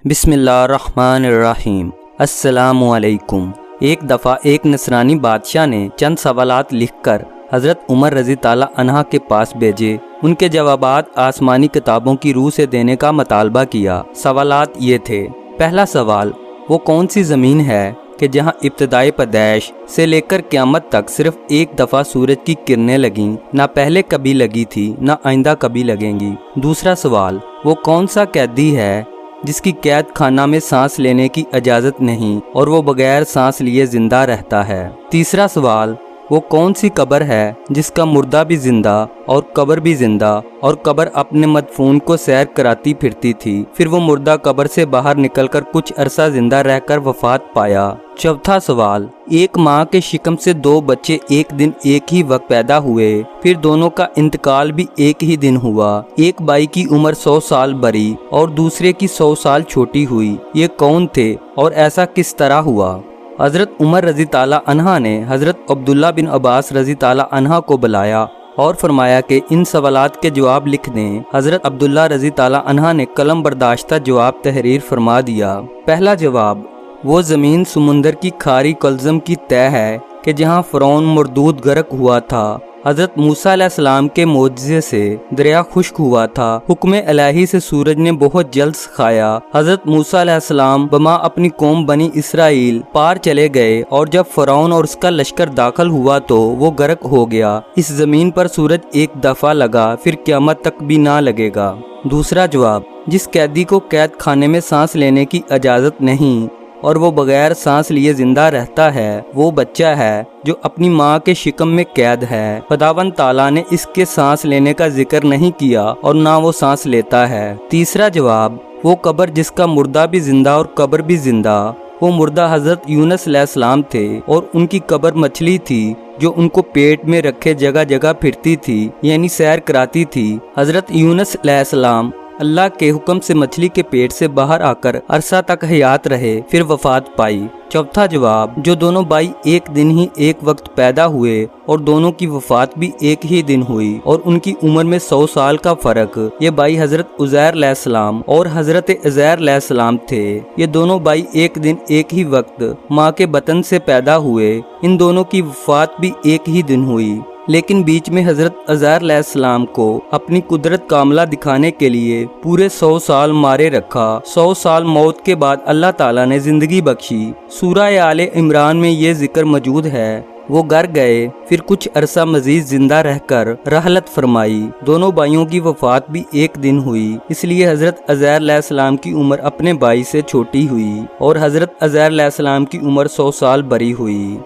بسم اللہ الرحمن الرحیم۔ السلام علیکم۔ ایک دفعہ ایک نصرانی بادشاہ نے چند سوالات لکھ کر حضرت عمر رضی تعالیٰ عنہ کے پاس بھیجے۔ ان کے جوابات آسمانی کتابوں کی روح سے دینے کا مطالبہ کیا۔ سوالات یہ تھے: پہلا سوال، وہ کون سی زمین ہے کہ جہاں ابتدائی پیدائش سے لے کر قیامت تک صرف ایک دفعہ سورج کی کرنیں لگیں، نہ پہلے کبھی لگی تھی نہ آئندہ کبھی لگیں گی؟ دوسرا سوال، وہ کون سا قیدی ہے جس کی قید خانہ میں سانس لینے کی اجازت نہیں اور وہ بغیر سانس لیے زندہ رہتا ہے؟ تیسرا سوال، وہ کون سی قبر ہے جس کا مردہ بھی زندہ اور قبر بھی زندہ اور قبر اپنے مدفون کو سیر کراتی پھرتی تھی، پھر وہ مردہ قبر سے باہر نکل کر کچھ عرصہ زندہ رہ کر وفات پایا؟ چوتھا سوال، ایک ماں کے شکم سے دو بچے ایک دن ایک ہی وقت پیدا ہوئے، پھر دونوں کا انتقال بھی ایک ہی دن ہوا، ایک بھائی کی عمر 100 سال بڑھی اور دوسرے کی 100 سال چھوٹی ہوئی، یہ کون تھے اور ایسا کس طرح ہوا؟ حضرت عمر رضی تعالیٰ عنہ نے حضرت عبداللہ بن عباس رضی تعالیٰ عنہ کو بلایا اور فرمایا کہ ان سوالات کے جواب لکھ دیں۔ حضرت عبداللہ رضی تعالیٰ عنہ نے قلم برداشتہ جواب تحریر فرما دیا۔ پہلا جواب، وہ زمین سمندر کی کھاری کلزم کی تہ ہے کہ جہاں فرعون مردود غرق ہوا تھا۔ حضرت موسیٰ علیہ السلام کے معجزے سے دریا خشک ہوا تھا، حکم الہی سے سورج نے بہت جلد سکھایا۔ حضرت موسیٰ علیہ السلام بما اپنی قوم بنی اسرائیل پار چلے گئے اور جب فرعون اور اس کا لشکر داخل ہوا تو وہ غرق ہو گیا۔ اس زمین پر سورج ایک دفعہ لگا، پھر قیامت تک بھی نہ لگے گا۔ دوسرا جواب، جس قیدی کو قید خانے میں سانس لینے کی اجازت نہیں اور وہ بغیر سانس لیے زندہ رہتا ہے، وہ بچہ ہے جو اپنی ماں کے شکم میں قید ہے۔ خداوند تعالیٰ نے اس کے سانس لینے کا ذکر نہیں کیا اور نہ وہ سانس لیتا ہے۔ تیسرا جواب، وہ قبر جس کا مردہ بھی زندہ اور قبر بھی زندہ، وہ مردہ حضرت یونس علیہ السلام تھے اور ان کی قبر مچھلی تھی جو ان کو پیٹ میں رکھے جگہ جگہ پھرتی تھی، یعنی سیر کراتی تھی۔ حضرت یونس علیہ السلام اللہ کے حکم سے مچھلی کے پیٹ سے باہر آ کر عرصہ تک حیات رہے، پھر وفات پائی۔ چوتھا جواب، جو دونوں بھائی ایک دن ہی ایک وقت پیدا ہوئے اور دونوں کی وفات بھی ایک ہی دن ہوئی اور ان کی عمر میں 100 سال کا فرق، یہ بھائی حضرت عزیر علیہ السلام اور حضرت عزیر علیہ السلام تھے۔ یہ دونوں بھائی ایک دن ایک ہی وقت ماں کے بطن سے پیدا ہوئے، ان دونوں کی وفات بھی ایک ہی دن ہوئی، لیکن بیچ میں حضرت عزیر علیہ السلام کو اپنی قدرت کاملہ دکھانے کے لیے پورے 100 سال مارے رکھا۔ 100 سال موت کے بعد اللہ تعالیٰ نے زندگی بخشی۔ سورہ آل عمران میں یہ ذکر موجود ہے۔ وہ گھر گئے، پھر کچھ عرصہ مزید زندہ رہ کر رحلت فرمائی۔ دونوں بھائیوں کی وفات بھی ایک دن ہوئی، اس لیے حضرت عزیر علیہ السلام کی عمر اپنے بھائی سے چھوٹی ہوئی اور حضرت عزیر علیہ السلام کی عمر 100 سال بڑی ہوئی۔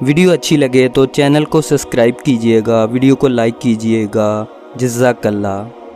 ویڈیو اچھی لگے تو چینل کو سبسکرائب کیجئے گا، ویڈیو کو لائک کیجئے گا۔ جزاک اللہ۔